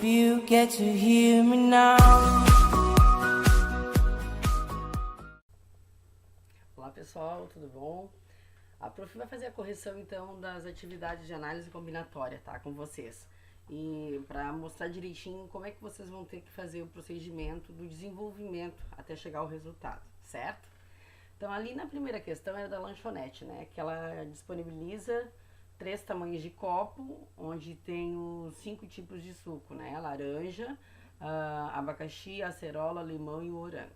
if you get to hear me now. Olá pessoal, tudo bom? A prof vai fazer a correção então das atividades de análise combinatória, tá? Com vocês. E para mostrar direitinho como é que vocês vão ter que fazer o procedimento do desenvolvimento até chegar ao resultado, certo? Então ali na primeira questão era da lanchonete, né? Que ela disponibiliza 3 tamanhos de copo, onde tem os 5 tipos de suco, né? Laranja, abacaxi, acerola, limão e morango.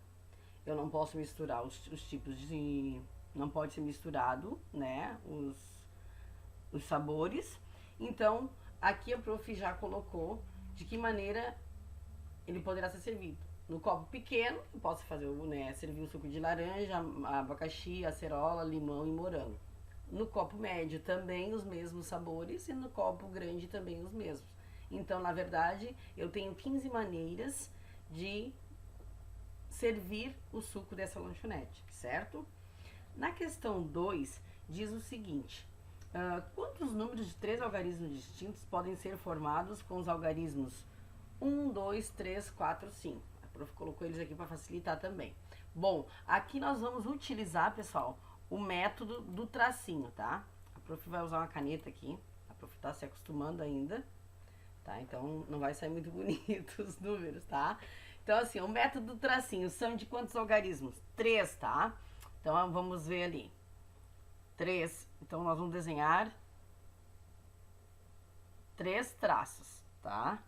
Eu não posso misturar os tipos de... Não pode ser misturado, né? Os sabores. Então, aqui a prof já colocou de que maneira ele poderá ser servido. No copo pequeno, eu posso fazer, né, servir o suco de laranja, abacaxi, acerola, limão e morango. No copo médio também os mesmos sabores e no copo grande também os mesmos. Então, na verdade, eu tenho 15 maneiras de servir o suco dessa lanchonete, certo? Na questão 2, diz o seguinte: quantos números de 3 algarismos distintos podem ser formados com os algarismos 1, 2, 3, 4, 5? A prof colocou eles aqui para facilitar também. Bom, aqui nós vamos utilizar, pessoal, o método do tracinho, tá? A prof vai usar uma caneta aqui, a prof tá se acostumando ainda, tá? Então não vai sair muito bonito os números, tá? Então assim, o método do tracinho são de quantos algarismos? 3, tá? Então, vamos ver ali. 3. Então, nós vamos desenhar 3 traços, tá?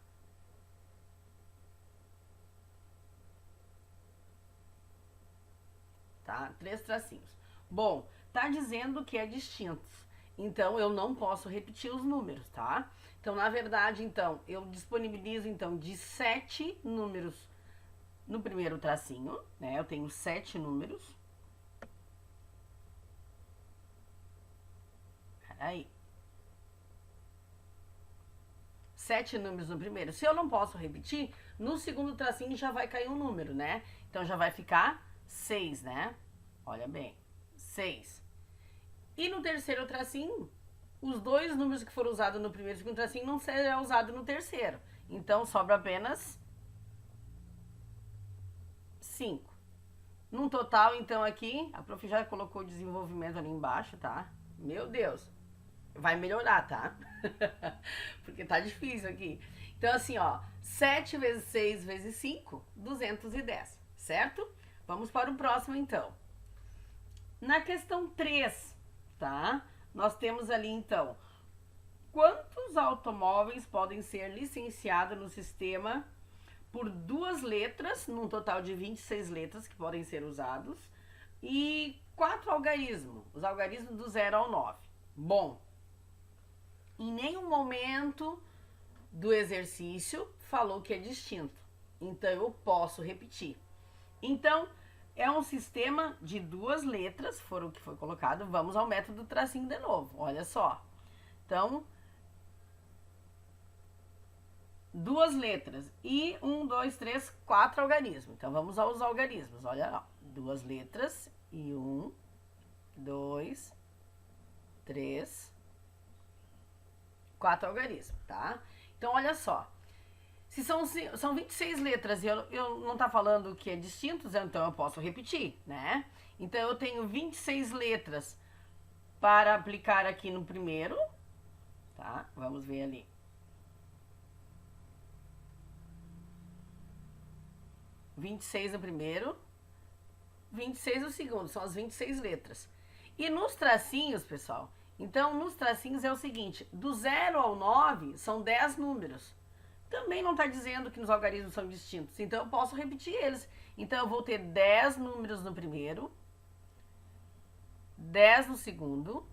Tá? 3 tracinhos. Bom, tá dizendo que é distintos. Então, eu não posso repetir os números, tá? Então, na verdade, então, eu disponibilizo, então, de 7 números no primeiro tracinho, né? Eu tenho 7 números. Aí, 7 números no primeiro. Se eu não posso repetir, no segundo tracinho já vai cair um número, né? Então já vai ficar 6, né? Olha bem, 6. E no terceiro tracinho, os 2 números que foram usados no primeiro e segundo tracinho não serão usados no terceiro. Então sobra apenas 5. Num total, então aqui, a prof já colocou o desenvolvimento ali embaixo, tá? Meu Deus! Vai melhorar, tá? Porque tá difícil aqui. Então, assim, ó, 7 vezes 6 vezes 5, 210, certo? Vamos para o próximo, então. Na questão 3, tá? Nós temos ali, então, quantos automóveis podem ser licenciados no sistema por 2 letras, num total de 26 letras que podem ser usados, e 4 algarismos, os algarismos do 0 ao 9. Bom, em nenhum momento do exercício falou que é distinto. Então, eu posso repetir. Então, é um sistema de 2 letras, foram o que foi colocado. Vamos ao método do tracinho de novo, olha só. Então, 2 letras e 1, 2, 3, 4 algarismos. Então, vamos aos algarismos, olha lá. 2 letras e 1, 2, 3, 4 algarismos, tá? Então, olha só. Se são 26 letras e eu não tá falando que é distinto, então eu posso repetir, né? Então, eu tenho 26 letras para aplicar aqui no primeiro, tá? Vamos ver ali. (26) no primeiro, 26 no segundo, são as 26 letras. E nos tracinhos, pessoal, então, nos tracinhos é o seguinte, do 0 ao 9 são 10 números. Também não está dizendo que nos algarismos são distintos, então eu posso repetir eles. Então, eu vou ter 10 números no primeiro, 10 no segundo,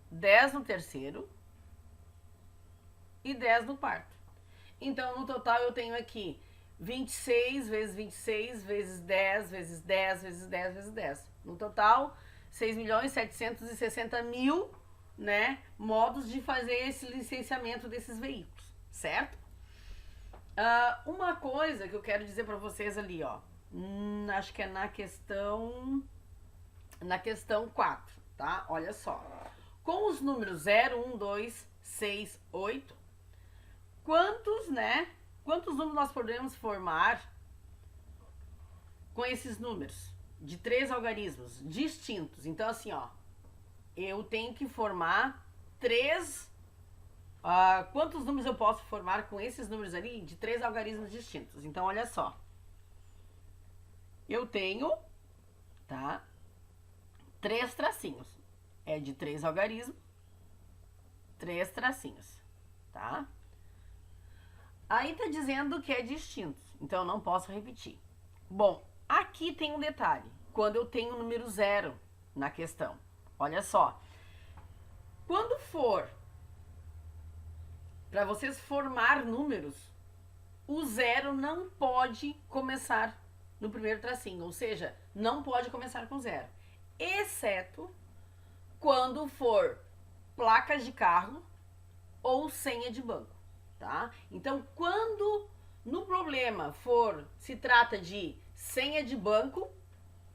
10 no terceiro e 10 no quarto. Então, no total, eu tenho aqui 26 vezes 26 vezes 10 vezes 10 vezes 10 vezes 10. No total, 6.760.000, né, modos de fazer esse licenciamento desses veículos, certo? Uma coisa que eu quero dizer para vocês ali, ó, acho que é na questão 4, tá? Olha só. Com os números 0, 1, 2, 6, 8, quantos, né? Quantos números nós podemos formar com esses números? De 3 algarismos distintos. Então, assim, ó, eu tenho que formar 3... quantos números eu posso formar com esses números ali de 3 algarismos distintos? Então, olha só. Eu tenho, tá? 3 tracinhos. É de 3 algarismos, 3 tracinhos, tá? Aí tá dizendo que é distinto, então eu não posso repetir. Bom, aqui tem um detalhe. Quando eu tenho o número 0 na questão, olha só. Quando for para vocês formar números, o 0 não pode começar no primeiro tracinho, ou seja, não pode começar com 0, exceto quando for placas de carro ou senha de banco, tá? Então, quando no problema se trata de senha de banco,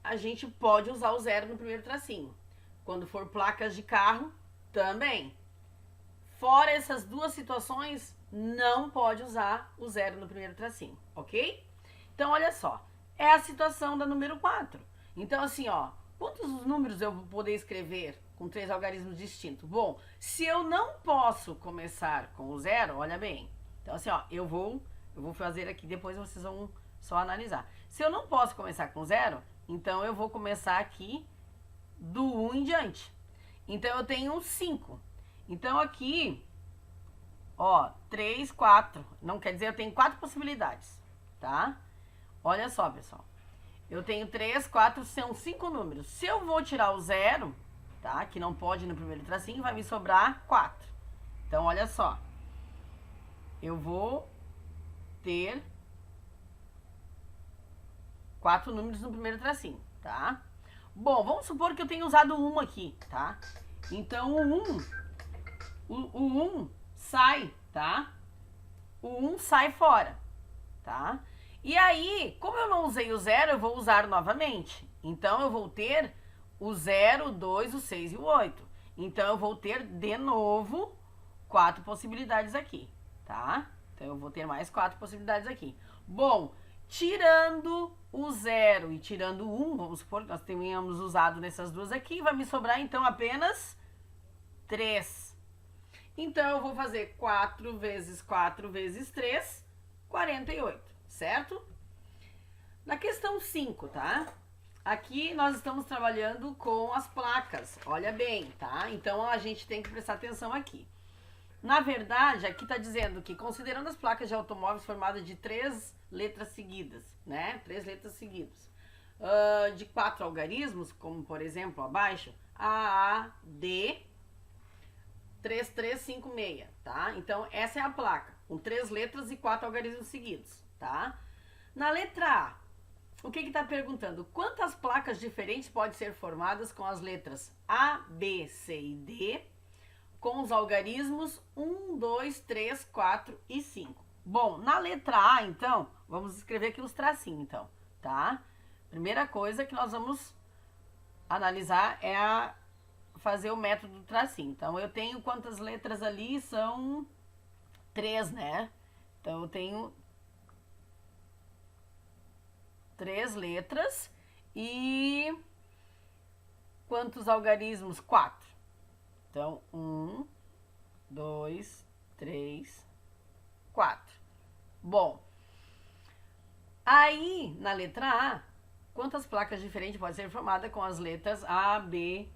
a gente pode usar o 0 no primeiro tracinho. Quando for placas de carro, também. Fora essas duas situações, não pode usar o 0 no primeiro tracinho, ok? Então, olha só, é a situação da número 4. Então, assim, ó, quantos números eu vou poder escrever com 3 algarismos distintos? Bom, se eu não posso começar com o 0, olha bem. Então, assim, ó, eu vou fazer aqui, depois vocês vão só analisar. Se eu não posso começar com 0, então eu vou começar aqui do 1 em diante. Então, eu tenho 5. Então, aqui, ó, 3, 4. Não quer dizer, eu tenho 4 possibilidades, tá? Olha só, pessoal. Eu tenho 3, 4, são 5 números. Se eu vou tirar o 0, tá? Que não pode no primeiro tracinho, vai me sobrar 4. Então, olha só. Eu vou ter 4 números no primeiro tracinho, tá? Bom, vamos supor que eu tenha usado 1 aqui, tá? Então, o 1 sai, tá? O 1 sai fora, tá? E aí, como eu não usei o 0, eu vou usar novamente. Então, eu vou ter o 0, o 2, o 6 e o 8. Então, eu vou ter, de novo, 4 possibilidades aqui, tá? Então, eu vou ter mais 4 possibilidades aqui. Bom, tirando o 0 e tirando o 1, vamos supor que nós tenhamos usado nessas duas aqui, vai me sobrar, então, apenas 3. Então, eu vou fazer 4 vezes 4 vezes 3, 48. Certo? Na questão 5, tá? Aqui nós estamos trabalhando com as placas, olha bem, tá? Então a gente tem que prestar atenção aqui. Na verdade, aqui tá dizendo que, considerando as placas de automóveis formadas de 3 letras seguidas, né? 3 letras seguidas, de 4 algarismos, como por exemplo abaixo, AAD 3356, tá? Então essa é a placa, com 3 letras e 4 algarismos seguidos. Tá? Na letra A, o que está perguntando? Quantas placas diferentes podem ser formadas com as letras A, B, C e D, com os algarismos 1, 2, 3, 4 e 5? Bom, na letra A, então, vamos escrever aqui os tracinhos, então, tá? Primeira coisa que nós vamos analisar é fazer o método do tracinho. Então, eu tenho quantas letras ali? São 3, né? Então, eu tenho 3 letras e quantos algarismos? 4. Então, 1, 2, 3, 4. Bom, aí na letra A, quantas placas diferentes podem ser formadas com as letras A, B,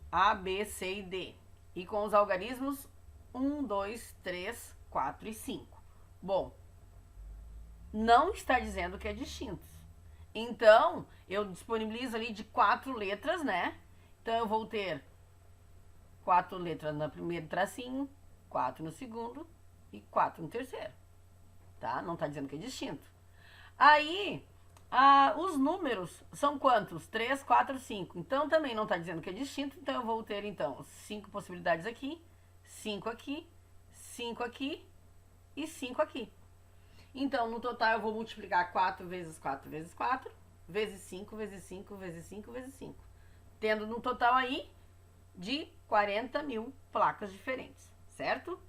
C e D? E com os algarismos 1, 2, 3, 4 e 5. Bom, não está dizendo que é distinto. Então, eu disponibilizo ali de 4 letras, né? Então, eu vou ter 4 letras no primeiro tracinho, 4 no segundo e 4 no terceiro. Tá? Não tá dizendo que é distinto. Aí, os números são quantos? 3, 4, 5. Então, também não tá dizendo que é distinto. Então, eu vou ter, então, 5 possibilidades aqui, 5 aqui, 5 aqui e 5 aqui. Então, no total, eu vou multiplicar 4 vezes 4 vezes 4, vezes 5, vezes 5, vezes 5, vezes 5. Tendo no total aí de 40 mil placas diferentes, certo?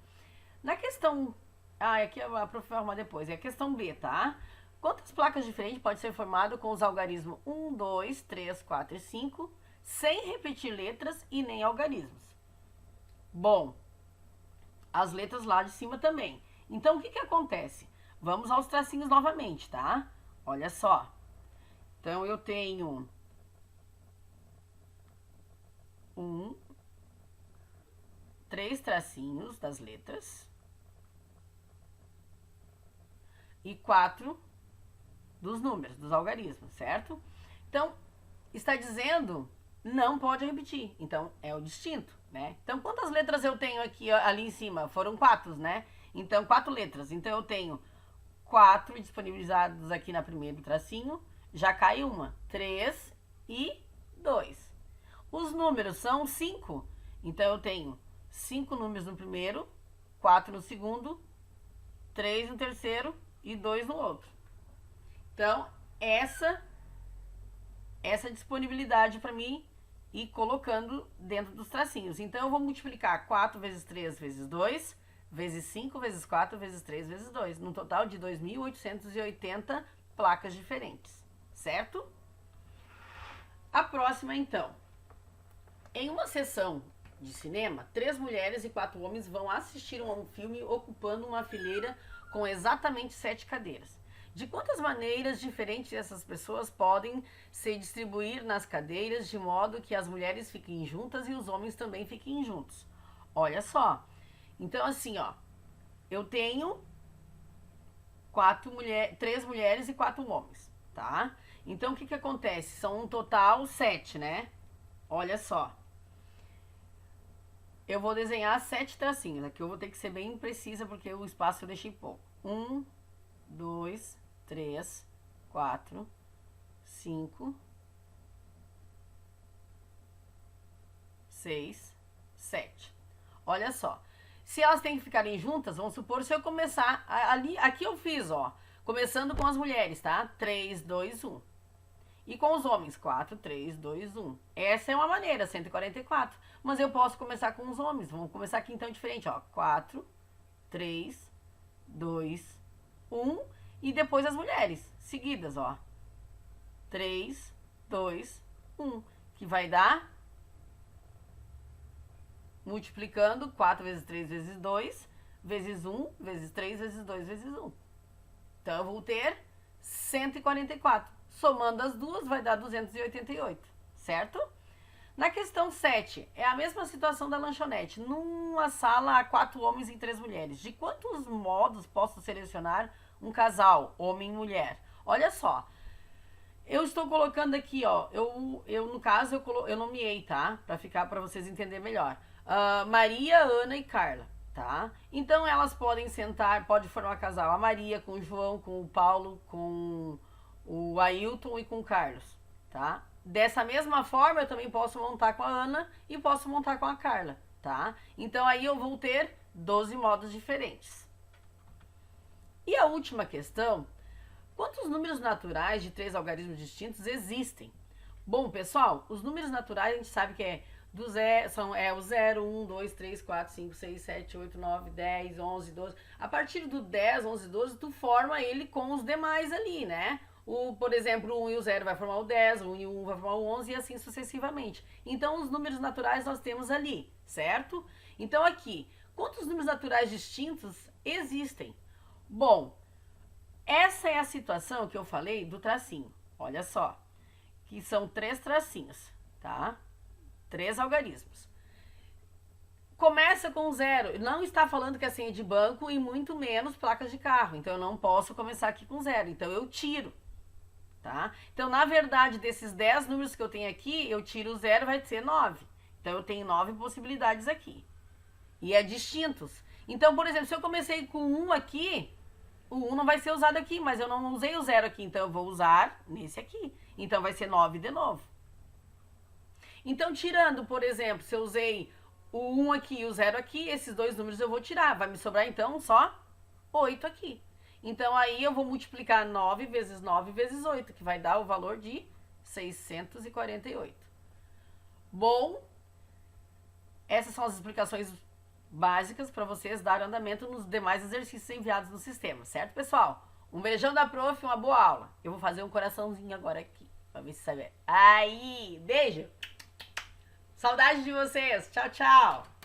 Na questão Aqui a prof vai arrumar depois. É a questão B, tá? Quantas placas diferentes pode ser formado com os algarismos 1, 2, 3, 4 e 5, sem repetir letras e nem algarismos? Bom, as letras lá de cima também. Então, o que acontece? Vamos aos tracinhos novamente, tá? Olha só. Então, eu tenho 3 tracinhos das letras e 4 dos números, dos algarismos, certo? Então, está dizendo não pode repetir. Então, é o distinto, né? Então, quantas letras eu tenho aqui, ali em cima? Foram 4, né? Então, 4 letras. Então, eu tenho 4 disponibilizados aqui na primeiro tracinho. Já cai uma. 3 e 2. Os números são 5. Então, eu tenho 5 números no primeiro, 4 no segundo, 3 no terceiro e 2 no outro. Então, essa disponibilidade para mim ir colocando dentro dos tracinhos. Então, eu vou multiplicar 4 vezes 3 vezes 2, vezes 5 vezes 4 vezes 3 vezes 2, num total de 2.880 placas diferentes, certo? A próxima, então. Em uma sessão de cinema, 3 mulheres e 4 homens vão assistir a um filme ocupando uma fileira com exatamente 7 cadeiras. De quantas maneiras diferentes essas pessoas podem se distribuir nas cadeiras de modo que as mulheres fiquem juntas e os homens também fiquem juntos? Olha só. Então, assim, ó. Eu tenho 3 mulheres e 4 homens, tá? Então, o que acontece? São um total 7, né? Olha só. Eu vou desenhar 7 tracinhos. Aqui eu vou ter que ser bem precisa porque o espaço eu deixei pouco. 1, 2, 3, 4, 5, 6, 7. Olha só. Se elas têm que ficarem juntas, vamos supor, se eu começar ali, aqui eu fiz, ó, começando com as mulheres, tá? 3, 2, 1. E com os homens, 4, 3, 2, 1. Essa é uma maneira, 144. Mas eu posso começar com os homens. Vamos começar aqui então diferente, ó. 4, 3, 2, 1. E depois as mulheres, seguidas, ó. 3, 2, 1. Que vai dar, multiplicando, 4 vezes 3 vezes 2, vezes 1, vezes 3, vezes 2, vezes 1. Então, eu vou ter 144. Somando as duas, vai dar 288, certo? Na questão 7, é a mesma situação da lanchonete. Numa sala há 4 homens e 3 mulheres. De quantos modos posso selecionar um casal, homem e mulher? Olha só. Eu estou colocando aqui, ó. No caso, eu nomeei, tá? Pra ficar, pra vocês entenderem melhor. Maria, Ana e Carla, tá? Então, elas podem sentar, pode formar casal. A Maria com o João, com o Paulo, com o Ailton e com o Carlos, tá? Dessa mesma forma, eu também posso montar com a Ana e posso montar com a Carla, tá? Então, aí eu vou ter 12 modos diferentes. E a última questão, quantos números naturais de 3 algarismos distintos existem? Bom, pessoal, os números naturais a gente sabe que é o 0, 1, 2, 3, 4, 5, 6, 7, 8, 9, 10, 11, 12. A partir do 10, 11, 12, tu forma ele com os demais ali, né? Por exemplo, o 1 e o 0 vai formar o 10, o 1 e o 1 vai formar o 11 e assim sucessivamente. Então, os números naturais nós temos ali, certo? Então, aqui, quantos números naturais distintos existem? Bom, essa é a situação que eu falei do tracinho. Olha só, que são 3 tracinhos, tá? 3 algarismos. Começa com 0. Não está falando que é senha de banco e muito menos placas de carro. Então, eu não posso começar aqui com 0. Então, eu tiro. Tá? Então, na verdade, desses 10 números que eu tenho aqui, eu tiro o 0, vai ser 9. Então, eu tenho 9 possibilidades aqui. E é distintos. Então, por exemplo, se eu comecei com 1 aqui, o 1 não vai ser usado aqui, mas eu não usei o 0 aqui, então eu vou usar nesse aqui. Então, vai ser 9 de novo. Então, tirando, por exemplo, se eu usei o 1 aqui e o 0 aqui, esses 2 números eu vou tirar. Vai me sobrar, então, só 8 aqui. Então, aí eu vou multiplicar 9 vezes 9 vezes 8, que vai dar o valor de 648. Bom, essas são as explicações básicas para vocês darem andamento nos demais exercícios enviados no sistema, certo, pessoal? Um beijão da prof, uma boa aula. Eu vou fazer um coraçãozinho agora aqui, pra ver se sai bem. Aí, beijo! Saudade de vocês, tchau, tchau!